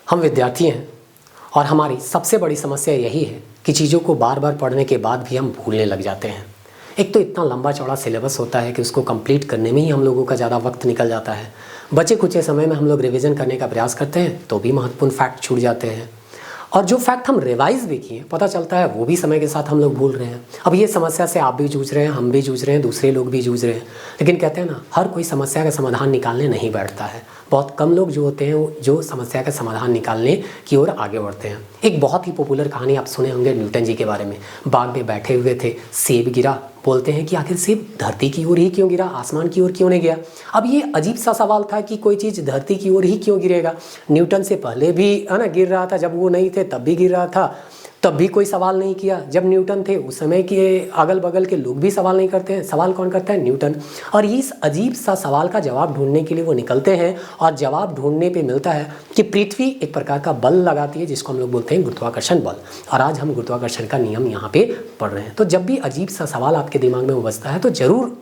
हम विद्यार्थी हैं और हमारी सबसे बड़ी समस्या यही है कि चीज़ों को बार बार पढ़ने के बाद भी हम भूलने लग जाते हैं। एक तो इतना लंबा चौड़ा सिलेबस होता है कि उसको कंप्लीट करने में ही हम लोगों का ज़्यादा वक्त निकल जाता है। बचे कुछ समय में हम लोग रिवीजन करने का प्रयास करते हैं तो भी महत्वपूर्ण फैक्ट छूट जाते हैं, और जो फैक्ट हम रिवाइज भी किए पता चलता है वो भी समय के साथ हम लोग भूल रहे हैं। अब ये समस्या से आप भी जूझ रहे हैं, हम भी जूझ रहे हैं, दूसरे लोग भी जूझ रहे हैं। लेकिन कहते हैं ना, हर कोई समस्या का समाधान निकालने नहीं बैठता है। बहुत कम लोग जो होते हैं वो जो समस्या का समाधान निकालने की ओर आगे बढ़ते हैं। एक बहुत ही पॉपुलर कहानी आप सुने होंगे न्यूटन जी के बारे में। बाग में बैठे हुए थे, सेब गिरा, बोलते हैं कि आखिर सेब धरती की ओर ही क्यों गिरा, आसमान की ओर क्यों नहीं गया। अब ये अजीब सा सवाल था कि कोई चीज़ धरती की ओर ही क्यों गिरेगा। न्यूटन से पहले भी है ना गिर रहा था, जब वो नहीं थे तब भी गिर रहा था, तब भी कोई सवाल नहीं किया। जब न्यूटन थे उस समय के अगल बगल के लोग भी सवाल नहीं करते हैं। सवाल कौन करता है? न्यूटन। और इस अजीब सा सवाल का जवाब ढूंढने के लिए वो निकलते हैं और जवाब ढूंढने पे मिलता है कि पृथ्वी एक प्रकार का बल लगाती है जिसको हम लोग बोलते हैं गुरुत्वाकर्षण बल। और आज हम गुरुत्वाकर्षण का नियम यहाँ पे पढ़ रहे हैं। तो जब भी अजीब सा सवाल आपके दिमाग में बजता है तो ज़रूर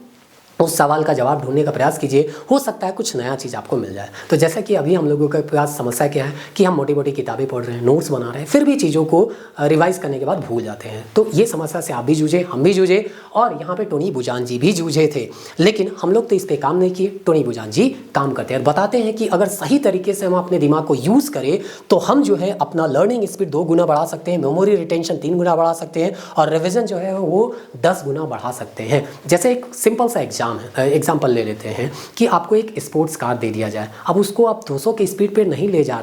उस सवाल का जवाब ढूंढने का प्रयास कीजिए, हो सकता है कुछ नया चीज़ आपको मिल जाए। तो जैसा कि अभी हम लोगों के पास समस्या क्या है कि हम मोटी मोटी किताबें पढ़ रहे हैं, नोट्स बना रहे हैं, फिर भी चीज़ों को रिवाइज करने के बाद भूल जाते हैं। तो ये समस्या से आप भी जूझे, हम भी जूझे, और यहाँ पे टोनी बुचान जी भी जूझे थे। लेकिन हम लोग तो इस पर काम नहीं किए, टोनी बुचान जी काम करते हैं और बताते हैं कि अगर सही तरीके से हम अपने दिमाग को यूज़ करें तो हम जो है अपना लर्निंग स्पीड 2 गुना बढ़ा सकते हैं, मेमोरी रिटेंशन 3 गुना बढ़ा सकते हैं, और रिविजन जो है वो 10 गुना बढ़ा सकते हैं। जैसे एक सिंपल सा एग्जाम्पल ले लेते हैं कि आपको एक स्पोर्ट्स कार दे दिया जाए। अब उसको आप 200 की स्पीड पे नहीं ले जा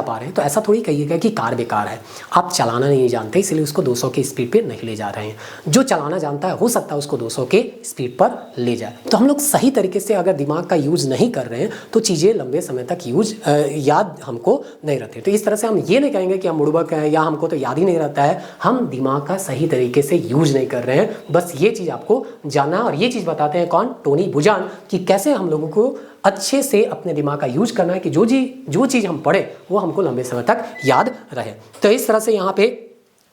पा रहे हैं तो ऐसा थोड़ी कहिएगा कि कार बेकार है। आप चलाना नहीं जानते इसलिए उसको 200 की स्पीड पे नहीं ले जा रहे हैं। जो चलाना जानता है हो सकता है उसको 200 के स्पीड पर ले जाए। तो हम लोग सही तरीके से अगर दिमाग का यूज़ नहीं कर रहे हैं तो चीज़ें लंबे समय तक याद हमको नहीं रहती। तो इस तरह से हम ये नहीं कहेंगे कि हम बुड़बक हैं या हमको तो याद ही नहीं रहता है। हम दिमाग का सही तरीके से यूज नहीं कर रहे हैं। बस ये चीज़ आपको जानना है, और ये चीज़ बताते हैं कौन? टोनी बुचान, कि कैसे हम लोगों को अच्छे से अपने दिमाग का यूज करना है कि जो चीज़ हम पढ़े वो हमको लंबे समय तक याद रहे। तो इस तरह से यहाँ पे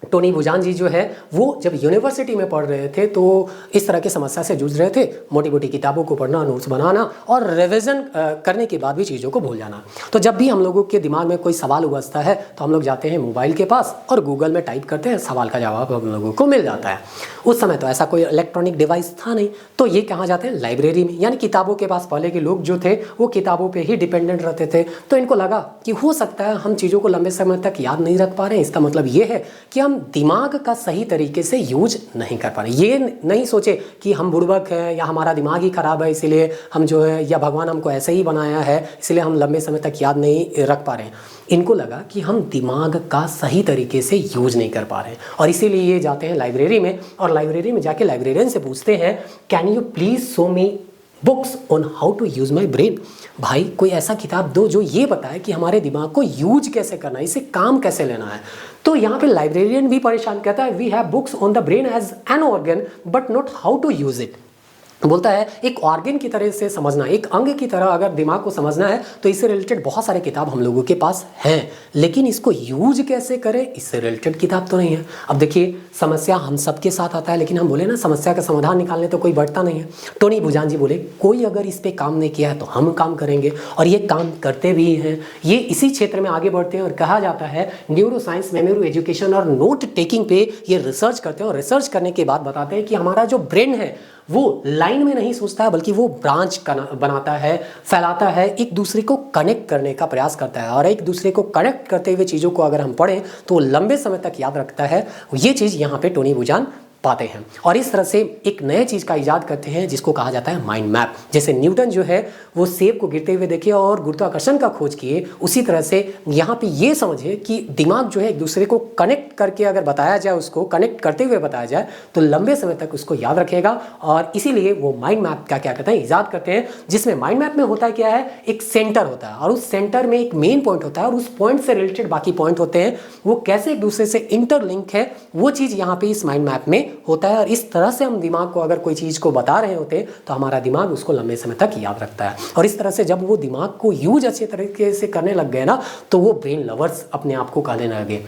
टोनी बुचान जी जो है वो जब यूनिवर्सिटी में पढ़ रहे थे तो इस तरह की समस्या से जूझ रहे थे। मोटी मोटी किताबों को पढ़ना, नोट्स बनाना और रिवीजन करने के बाद भी चीज़ों को भूल जाना। तो जब भी हम लोगों के दिमाग में कोई सवाल उबजता है तो हम लोग जाते हैं मोबाइल के पास और गूगल में टाइप करते हैं, सवाल का जवाब हम लोगों को मिल जाता है। उस समय तो ऐसा कोई इलेक्ट्रॉनिक डिवाइस था नहीं, तो ये कहाँ जाते हैं? लाइब्रेरी में। यानी किताबों के पास पहले के लोग जो थे वो किताबों पर ही डिपेंडेंट रहते थे। तो इनको लगा कि हो सकता है हम चीज़ों को लंबे समय तक याद नहीं रख पा रहे हैं। इसका मतलब ये है कि हम दिमाग का सही तरीके से यूज नहीं कर पा रहे। ये नहीं सोचे कि हम बुड़बक हैं या हमारा दिमाग ही खराब है इसलिए हम जो है, या भगवान हमको ऐसे ही बनाया है इसलिए हम लंबे समय तक याद नहीं रख पा रहे हैं। इनको लगा कि हम दिमाग का सही तरीके से यूज नहीं कर पा रहे हैं, और इसीलिए ये जाते हैं लाइब्रेरी में, और लाइब्रेरी में जाके लाइब्रेरियन से पूछते हैं, can you please show me books on how to use my brain. भाई कोई ऐसा किताब दो जो ये बताए कि हमारे दिमाग को यूज कैसे करना है, इसे काम कैसे लेना है। तो यहाँ पे लाइब्रेरियन भी परेशान, कहता है we have books on the brain as an organ but not how to use it. बोलता है एक ऑर्गन की तरह से समझना, एक अंग की तरह अगर दिमाग को समझना है तो इससे रिलेटेड बहुत सारे किताब हम लोगों के पास हैं, लेकिन इसको यूज कैसे करें इससे रिलेटेड किताब तो नहीं है। अब देखिए समस्या हम सबके साथ आता है, लेकिन हम बोले ना समस्या का समाधान निकालने तो कोई बैठता नहीं है। टोनी बुचान जी बोले कोई अगर इस पर काम नहीं किया है तो हम काम करेंगे, और ये काम करते भी हैं। ये इसी क्षेत्र में आगे बढ़ते हैं और कहा जाता है न्यूरो साइंस, मेमोरी एजुकेशन और नोट टेकिंग पे ये रिसर्च करते हैं, और रिसर्च करने के बाद बताते हैं कि हमारा जो ब्रेन है वो लाइन में नहीं सोचता है बल्कि वो ब्रांच बनाता है, फैलाता है, एक दूसरे को कनेक्ट करने का प्रयास करता है, और एक दूसरे को कनेक्ट करते हुए चीज़ों को अगर हम पढ़ें तो लंबे समय तक याद रखता है। ये चीज़ यहाँ पे टोनी बुचान पाते हैं, और इस तरह से एक नए चीज़ का इजाद करते हैं जिसको कहा जाता है माइंड मैप। जैसे न्यूटन जो है वो सेब को गिरते हुए देखे और गुरुत्वाकर्षण का खोज किए, उसी तरह से यहाँ पे ये समझे कि दिमाग जो है एक दूसरे को कनेक्ट करके अगर बताया जाए, उसको कनेक्ट करते हुए बताया जाए तो लंबे समय तक उसको याद रखेगा। और इसीलिए वो माइंड मैप का क्या कहते हैं, इजाद करते हैं, जिसमें माइंड मैप में होता है क्या है, एक सेंटर होता है और उस सेंटर में एक मेन पॉइंट होता है और उस पॉइंट से रिलेटेड बाकी पॉइंट होते हैं। वो कैसे एक दूसरे से इंटरलिंक है वो चीज़ यहाँ पे इस माइंड मैप में होता है, और इस तरह से हम दिमाग को अगर कोई चीज़ को बता रहे होते तो हमारा दिमाग उसको लंबे समय तक याद रखता है। और इस तरह से जब वो दिमाग को यूज अच्छे तरीके से करने लग गए ना तो वो ब्रेन लवर्स अपने आप को कहने लगे।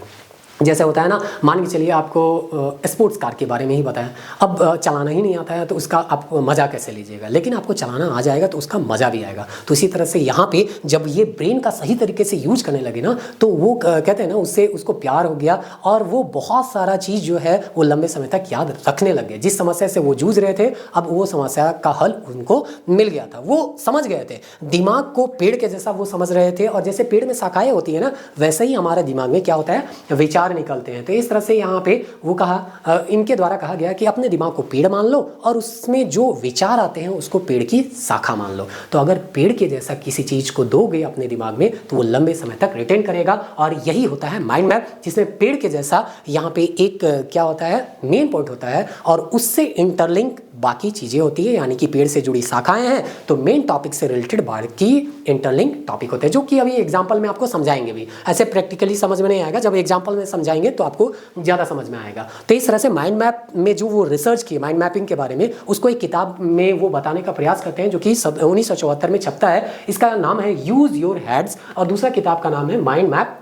जैसे होता है ना, मान के चलिए आपको स्पोर्ट्स कार के बारे में ही बताया, अब चलाना ही नहीं आता है तो उसका आप मज़ा कैसे लीजिएगा, लेकिन आपको चलाना आ जाएगा तो उसका मज़ा भी आएगा। तो इसी तरह से यहाँ पे जब ये ब्रेन का सही तरीके से यूज करने लगे ना, तो वो कहते हैं ना, उससे उसको प्यार हो गया और वो बहुत सारा चीज़ जो है वो लंबे समय तक याद रखने लग गए। जिस समस्या से वो जूझ रहे थे, अब वो समस्या का हल उनको मिल गया था, वो समझ गए थे। दिमाग को पेड़ के जैसा वो समझ रहे थे, और जैसे पेड़ में शाखाएं होती है ना, वैसे ही हमारे दिमाग में क्या होता है, विचार निकलते हैं। तो इस तरह से यहाँ पे वो कहा, इनके द्वारा कहा गया कि अपने दिमाग को पेड़ मान लो और उसमें जो विचार आते हैं उसको पेड़ की शाखा मान लो। तो अगर पेड़ के जैसा किसी चीज को दोगे अपने दिमाग में तो वो लंबे समय तक रिटेन करेगा, और यही होता है माइंड मैप, जिसमें पेड़ के जैसा यहाँ पे एक क्या होता है, मेन पॉइंट होता है, और उससे इंटरलिंक बाकी चीजें होती है, यानी कि पेड़ से जुड़ी शाखाएं हैं तो मेन टॉपिक से रिलेटेड बाकी इंटरलिंक टॉपिक होते हैं, जो कि अभी एग्जांपल में आपको समझाएंगे भी। ऐसे प्रैक्टिकली समझ में नहीं आएगा, जब एग्जांपल में समझाएंगे तो आपको ज़्यादा समझ में आएगा। तो इस तरह से माइंड मैप में जो वो रिसर्च की माइंड मैपिंग के बारे में, उसको एक किताब में वो बताने का प्रयास करते हैं, जो कि 1974 में छपता है। इसका नाम है यूज योर हेड्स, और दूसरा किताब का नाम है माइंड मैप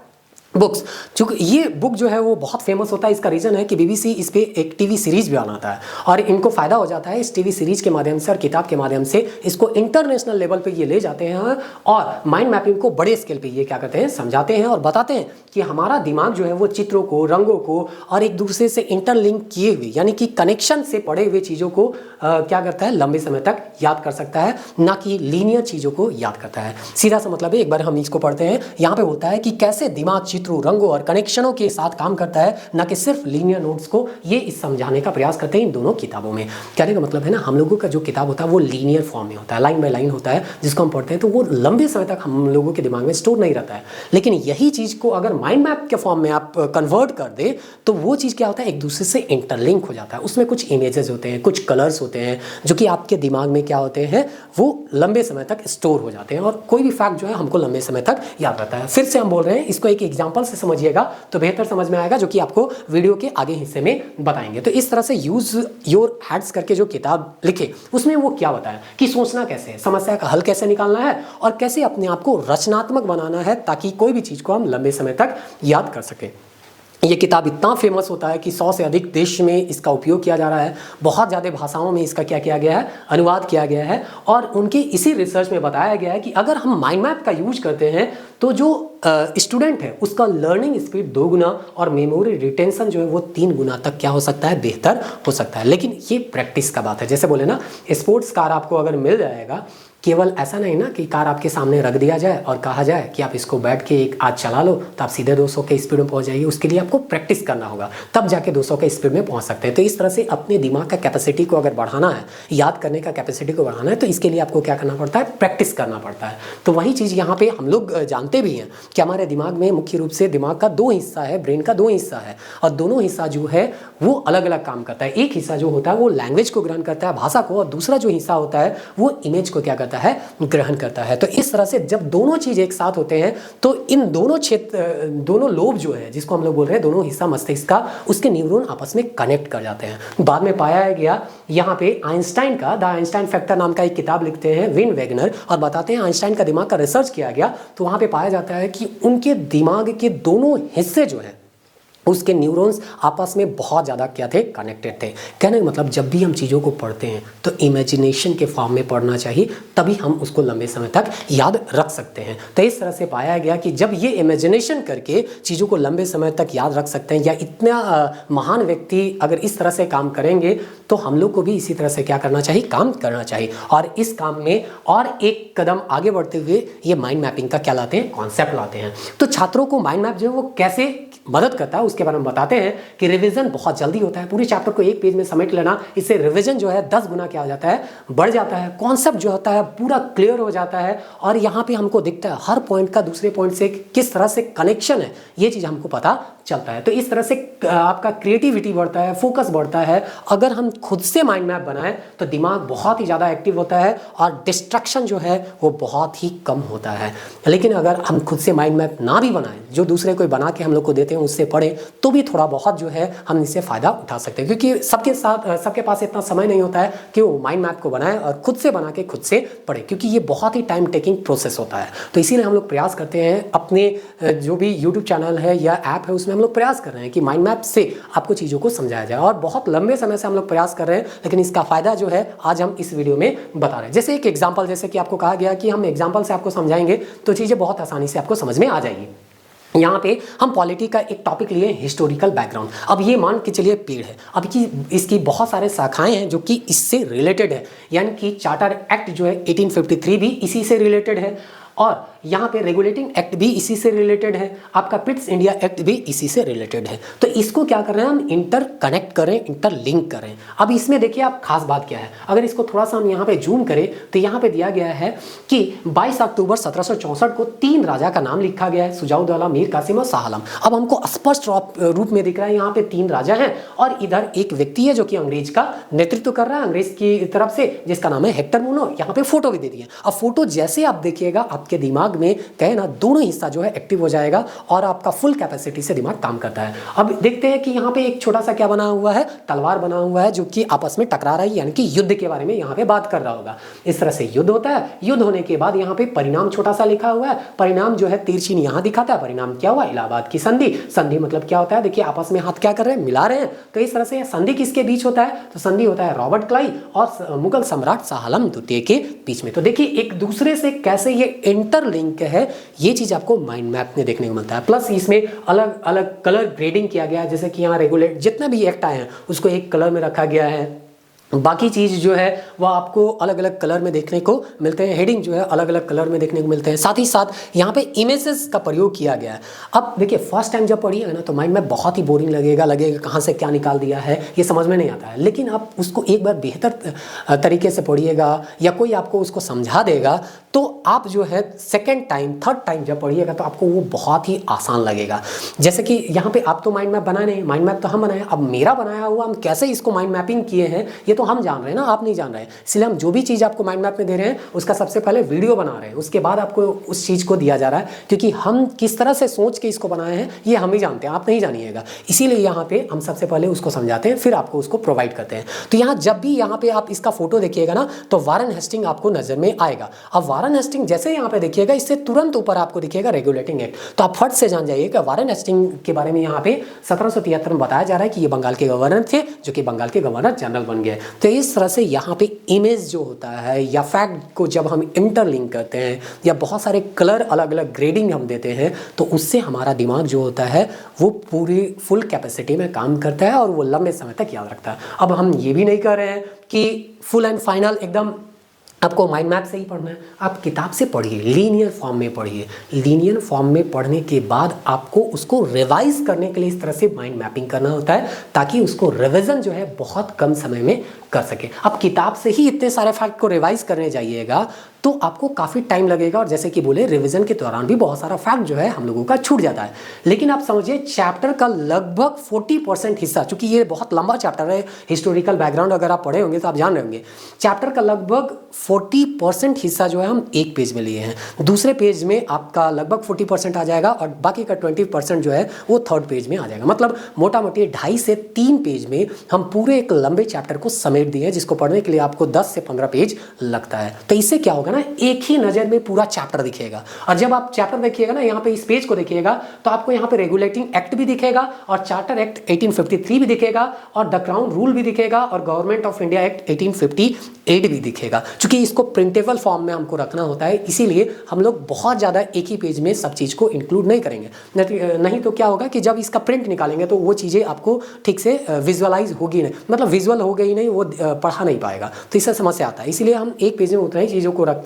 बुक्स। चूंकि ये बुक जो है वो बहुत फेमस होता है, इसका रीज़न है कि बीबीसी इस पे एक टीवी सीरीज भी बनाता है, और इनको फ़ायदा हो जाता है इस टीवी सीरीज के माध्यम से और किताब के माध्यम से इसको इंटरनेशनल लेवल पे ये ले जाते हैं, और माइंड मैपिंग को बड़े स्केल पे ये क्या करते हैं, समझाते हैं और बताते हैं कि हमारा दिमाग जो है वो चित्रों को, रंगों को और एक दूसरे से इंटरलिंक किए हुए, यानी कि कनेक्शन से पड़े हुए चीज़ों को क्या करता है, लंबे समय तक याद कर सकता है, ना कि लीनियर चीज़ों को याद करता है। सीधा सा मतलब है, एक बार हम इसको पढ़ते हैं। यहाँ पे होता है कि कैसे दिमाग चित्रों, रंगों और कनेक्शनों के साथ काम करता है, ना कि सिर्फ लीनियर नोट्स को। ये इस समझाने का प्रयास करते हैं इन दोनों किताबों में। कहने का मतलब है ना, हम लोगों का जो किताब होता है वो लीनियर फॉर्म में होता है, लाइन बाय लाइन होता है, जिसको हम पढ़ते हैं तो वो लंबे समय तक हम लोगों के दिमाग में स्टोर नहीं रहता है। लेकिन यही चीज़ को अगर माइंड मैप के फॉर्म में आप कन्वर्ट कर दे तो वो चीज़ क्या होता है, एक दूसरे से इंटरलिंक हो जाता है। उसमें कुछ इमेजेस होते हैं, कुछ कलर्स होते हैं, जो कि आपके दिमाग में क्या होते हैं, वो लंबे समय तक स्टोर हो जाते हैं, और कोई भी फैक्ट जो है हमको लंबे समय तक याद रहता है। फिर से हम बोल रहे हैं, इसको एक एग्जाम्पल से समझिएगा तो बेहतर समझ में आएगा, जो कि आपको वीडियो के आगे हिस्से में बताएंगे। तो इस तरह से यूज योर हैड्स करके जो किताब लिखे, उसमें वो क्या बताया कि सोचना कैसे है, समस्या का हल कैसे निकालना है, और कैसे अपने आप को रचनात्मक बनाना है, ताकि कोई भी चीज़ को हम लंबे समय तक याद कर सकें। ये किताब इतना फेमस होता है कि 100 से अधिक देश में इसका उपयोग किया जा रहा है, बहुत ज़्यादा भाषाओं में इसका क्या किया गया है, अनुवाद किया गया है, और उनकी इसी रिसर्च में बताया गया है कि अगर हम माइंड मैप का यूज करते हैं तो जो स्टूडेंट है उसका लर्निंग स्पीड 2 गुना और मेमोरी रिटेंशन जो है वो 3 गुना तक क्या हो सकता है, बेहतर हो सकता है। लेकिन ये प्रैक्टिस का बात है। जैसे बोले ना, स्पोर्ट्स कार आपको अगर मिल जाएगा, केवल ऐसा नहीं ना कि कार आपके सामने रख दिया जाए और कहा जाए कि आप इसको बैठ के एक आज चला लो तो आप सीधे 200 के स्पीड में पहुंच जाइए। उसके लिए आपको प्रैक्टिस करना होगा, तब जाके 200 के स्पीड में पहुंच सकते हैं। तो इस तरह से अपने दिमाग का कैपेसिटी को अगर बढ़ाना है, याद करने का कैपेसिटी को बढ़ाना है, तो इसके लिए आपको क्या करना पड़ता है, प्रैक्टिस करना पड़ता है। तो वही चीज़ यहाँ पे हम लोग जानते भी हैं कि हमारे दिमाग में मुख्य रूप से दिमाग का 2 हिस्सा है, ब्रेन का 2 हिस्सा है, और दोनों हिस्सा जो है वो अलग अलग काम करता है। एक हिस्सा जो होता है वो लैंग्वेज को ग्रहण करता है, भाषा को, और दूसरा जो हिस्सा होता है वो इमेज को क्या करता है, ग्रहण करता है। तो इस तरह से जब दोनों चीज एक साथ होते हैं तो इन दोनों क्षेत्र, दोनों लोब जो है, जिसको हम लोग बोल रहे हैं दोनों हिस्सा मस्तिष्क का, उसके न्यूरॉन आपस में कनेक्ट कर जाते हैं। बाद में पाया गया यहाँ पे आइंस्टाइन का द आइंस्टाइन फैक्टर नाम का एक किताब लिखते हैं विन वेगनर, और बताते हैं आइंस्टाइन का दिमाग का रिसर्च किया गया तो वहाँ पे पाया जाता है कि उनके दिमाग के दोनों हिस्से जो है उसके न्यूरॉन्स आपस में बहुत ज़्यादा क्या थे, कनेक्टेड थे। कहने का मतलब जब भी हम चीज़ों को पढ़ते हैं तो इमेजिनेशन के फॉर्म में पढ़ना चाहिए, तभी हम उसको लंबे समय तक याद रख सकते हैं। तो इस तरह से पाया गया कि जब ये इमेजिनेशन करके चीज़ों को लंबे समय तक याद रख सकते हैं, या इतना महान व्यक्ति अगर इस तरह से काम करेंगे तो हम लोग को भी इसी तरह से क्या करना चाहिए, काम करना चाहिए। और इस काम में और एक कदम आगे बढ़ते हुए ये माइंड मैपिंग का क्या लाते हैं, कॉन्सेप्ट लाते हैं। तो छात्रों को माइंड मैप जो है वो कैसे मदद करता है उसके बारे में बताते हैं कि रिवीजन बहुत जल्दी होता है। पूरे चैप्टर को एक पेज में समेट लेना, इससे रिवीजन जो है 10 गुना क्या हो जाता है, बढ़ जाता है। कॉन्सेप्ट जो होता है पूरा क्लियर हो जाता है, और यहाँ पे हमको दिखता है हर पॉइंट का दूसरे पॉइंट से किस तरह से कनेक्शन है, ये चीज़ हमको पता चलता है। तो इस तरह से आपका क्रिएटिविटी बढ़ता है, फोकस बढ़ता है। अगर हम खुद से माइंड मैप बनाएं तो दिमाग बहुत ही ज़्यादा एक्टिव होता है और डिस्ट्रैक्शन जो है वो बहुत ही कम होता है। लेकिन अगर हम खुद से माइंड मैप ना भी बनाएं, जो दूसरे कोई बना के हम लोग को देते हैं उससे पढ़े, तो भी थोड़ा बहुत जो है हम इससे फ़ायदा उठा सकते हैं, क्योंकि सबके पास इतना समय नहीं होता है कि वो माइंड मैप को बनाए और खुद से बना के खुद से पढ़े, क्योंकि ये बहुत ही टाइम टेकिंग प्रोसेस होता है। तो इसीलिए हम लोग प्रयास करते हैं अपने जो भी यूट्यूब चैनल है या ऐप है उसमें हम लोग प्रयास कर रहे हैं कि माइंड मैप से आपको चीज़ों को समझाया जाए, और बहुत लंबे समय से हम लोग प्रयास कर रहे हैं, लेकिन इसका फ़ायदा जो है आज हम इस वीडियो में बता रहे हैं। जैसे एक एग्जाम्पल, जैसे कि आपको कहा गया कि हम एग्जाम्पल से आपको समझाएंगे तो चीज़ें बहुत आसानी से आपको समझ में आ जाएगी। यहाँ पे हम पॉलिटी का एक टॉपिक लिए हिस्टोरिकल बैकग्राउंड। अब ये मान के चलिए पेड़ है, अब की इसकी बहुत सारे शाखाएं हैं जो कि इससे रिलेटेड है, यानी कि चार्टर एक्ट जो है 1853 भी इसी से रिलेटेड है, और यहाँ पे रेगुलेटिंग एक्ट भी इसी से रिलेटेड है, आपका पिट्स इंडिया एक्ट भी इसी से रिलेटेड है। तो इसको क्या कर रहे हैं हम, इंटर कनेक्ट करें, इंटर लिंक करें। अब इसमें देखिए आप खास बात क्या है, अगर इसको थोड़ा सा हम यहाँ पे जूम करें तो यहाँ पे दिया गया है कि 22 अक्टूबर 1764 को 3 राजा का नाम लिखा गया है, सुजाउद्दौला, मीर कासिम और शाह आलम। अब हमको स्पष्ट रूप में दिख रहा है यहाँ पे 3 राजा हैं, और इधर एक व्यक्ति है जो कि अंग्रेज का नेतृत्व कर रहा है, अंग्रेज की तरफ से, जिसका नाम है हेक्टर मूनो। यहाँ पे फोटो भी दे दिया। अब फोटो जैसे आप देखिएगा आपके दिमाग में कहे ना दोनों हिस्सा जो है एक्टिव हो जाएगा, और आपका फुल कैपेसिटी से दिमाग काम करता है। अब देखते हैं कि यहाँ पे एक छोटा सा क्या बना हुआ है, तलवार बना हुआ है जो कि आपस में टकरा रहा है, यानी कि युद्ध के बारे में यहाँ पे बात कर रहा होगा। इस तरह से युद्ध होता है। युद्ध होने के बाद यहाँ पे परिणाम छोटा सा लिखा हुआ है, परिणाम जो है तिरछीन यहाँ दिखाता है। परिणाम क्या हुआ, इलाहाबाद की संधि। संधि मतलब क्या होता है, देखिए आपस में हाथ क्या कर रहे हैं, मिला रहे हैं। तो इस तरह से संधि किसके बीच होता है, तो संधि होता है रॉबर्ट क्लाई और मुगल सम्राट शाह आलम द्वितीय के बीच में। तो देखिए एक दूसरे से कैसे ये इंटरलिंक है, ये चीज आपको माइंड मैप में देखने को मिलता है। प्लस इसमें अलग अलग कलर ग्रेडिंग किया गया है, जैसे कि यहाँ रेगुलेट जितने भी एक्ट आए हैं उसको एक कलर में रखा गया है। बाकी चीज़ जो है वह आपको अलग अलग कलर में देखने को मिलते हैं, हेडिंग जो है अलग अलग कलर में देखने को मिलते हैं। साथ ही साथ यहाँ पे इमेजेस का प्रयोग किया गया है। अब देखिए फर्स्ट टाइम जब पढ़िएगा ना तो माइंड में बहुत ही बोरिंग लगेगा कहाँ से क्या निकाल दिया है ये समझ में नहीं आता है, लेकिन आप उसको एक बार बेहतर तरीके से पढ़िएगा या कोई आपको उसको समझा देगा तो आप जो है सेकेंड टाइम थर्ड टाइम जब पढ़िएगा तो आपको वो बहुत ही आसान लगेगा। जैसे कि यहाँ पे आप तो माइंड मैप बनाए नहीं, माइंड मैप तो हम बनाए, अब मेरा बनाया हुआ हम कैसे इसको माइंड मैपिंग किए हैं ये तो हम जान रहे हैं ना, आप नहीं जान रहे हैं। इसलिए हम जो भी चीज़ आपको माइंड मैप में दे रहे हैं उसका सबसे पहले वीडियो बना रहे हैं, उसके बाद आपको उस चीज़ को दिया जा रहा है, क्योंकि हम किस तरह से सोच के इसको बनाए हैं ये हम ही जानते हैं, आप नहीं जानिएगा। इसीलिए यहाँ पे हम सबसे पहले उसको समझाते हैं, फिर आपको उसको प्रोवाइड करते हैं। तो यहाँ जब भी यहाँ पे आप इसका फोटो देखिएगा ना तो वारन हेस्टिंग आपको नजर में आएगा। अब वारन हेस्टिंग जैसे यहाँ पे देखिएगा इससे तुरंत ऊपर आपको दिखेगा रेगुलेटिंग एक्ट, तो आप फट से जान जाइए कि वारन हेस्टिंग के बारे में यहाँ पे 1773 में बताया जा रहा है कि ये बंगाल के गवर्नर थे जो कि बंगाल के गवर्नर जनरल बन गए। तो इस तरह से यहाँ पे इमेज जो होता है या फैक्ट को जब हम इंटरलिंक करते हैं या बहुत सारे कलर अलग अलग ग्रेडिंग हम देते हैं तो उससे हमारा दिमाग जो होता है वो पूरी फुल कैपेसिटी में काम करता है और वो लंबे समय तक याद रखता है। अब हम ये भी नहीं कर रहे हैं कि फुल एंड फाइनल एकदम आपको माइंड मैप से ही पढ़ना है, आप किताब से पढ़िए, लीनियर फॉर्म में पढ़िए। लीनियर फॉर्म में पढ़ने के बाद आपको उसको रिवाइज करने के लिए इस तरह से माइंड मैपिंग करना होता है ताकि उसको रिवीजन जो है बहुत कम समय में कर सके। अब किताब से ही इतने सारे फैक्ट को रिवाइज करने जाइएगा तो आपको काफ़ी टाइम लगेगा, और जैसे कि बोले रिवीजन के दौरान भी बहुत सारा फैक्ट जो है हम लोगों का छूट जाता है। लेकिन आप समझिए चैप्टर का लगभग 40% हिस्सा, चूंकि ये बहुत लंबा चैप्टर है, हिस्टोरिकल बैकग्राउंड अगर आप पढ़े होंगे तो आप जान रहे होंगे, चैप्टर का लगभग 40% हिस्सा जो है हम एक पेज में लिए हैं। दूसरे पेज में आपका लगभग 40% आ जाएगा और बाकी का 20% जो है वो थर्ड पेज में आ जाएगा। मतलब मोटा मोटी 2.5 से 3 पेज में हम पूरे एक लंबे चैप्टर को समेट दिए, जिसको पढ़ने के लिए आपको 10 से 15 पेज लगता है। तो इससे क्या होगा ना, एक ही नजर में पूरा चैप्टर दिखेगा। और जब आप चैप्टर देखिएगा ना, यहाँ पे इस पेज को देखिएगा तो आपको यहाँ पे रेगुलेटिंग एक्ट भी दिखेगा और चार्टर एक्ट 1853 भी दिखेगा और द क्राउन रूल भी दिखेगा और गवर्नमेंट ऑफ इंडिया एक्ट 1858 भी दिखेगा। क्योंकि इसको प्रिंटेबल फॉर्म में हमको रखना होता है, इसीलिए हम लोग बहुत ज़्यादा एक ही पेज में सब चीज़ को इंक्लूड नहीं करेंगे। नहीं तो क्या होगा कि जब इसका प्रिंट निकालेंगे तो वो चीज़ें आपको ठीक से विजुअलाइज होगी नहीं, मतलब विजुअल हो गई नहीं, वो पढ़ा नहीं पाएगा, तो इससे समस्या आता है। इसीलिए हम एक पेज में उतना ही चीज़ों को रखते हैं।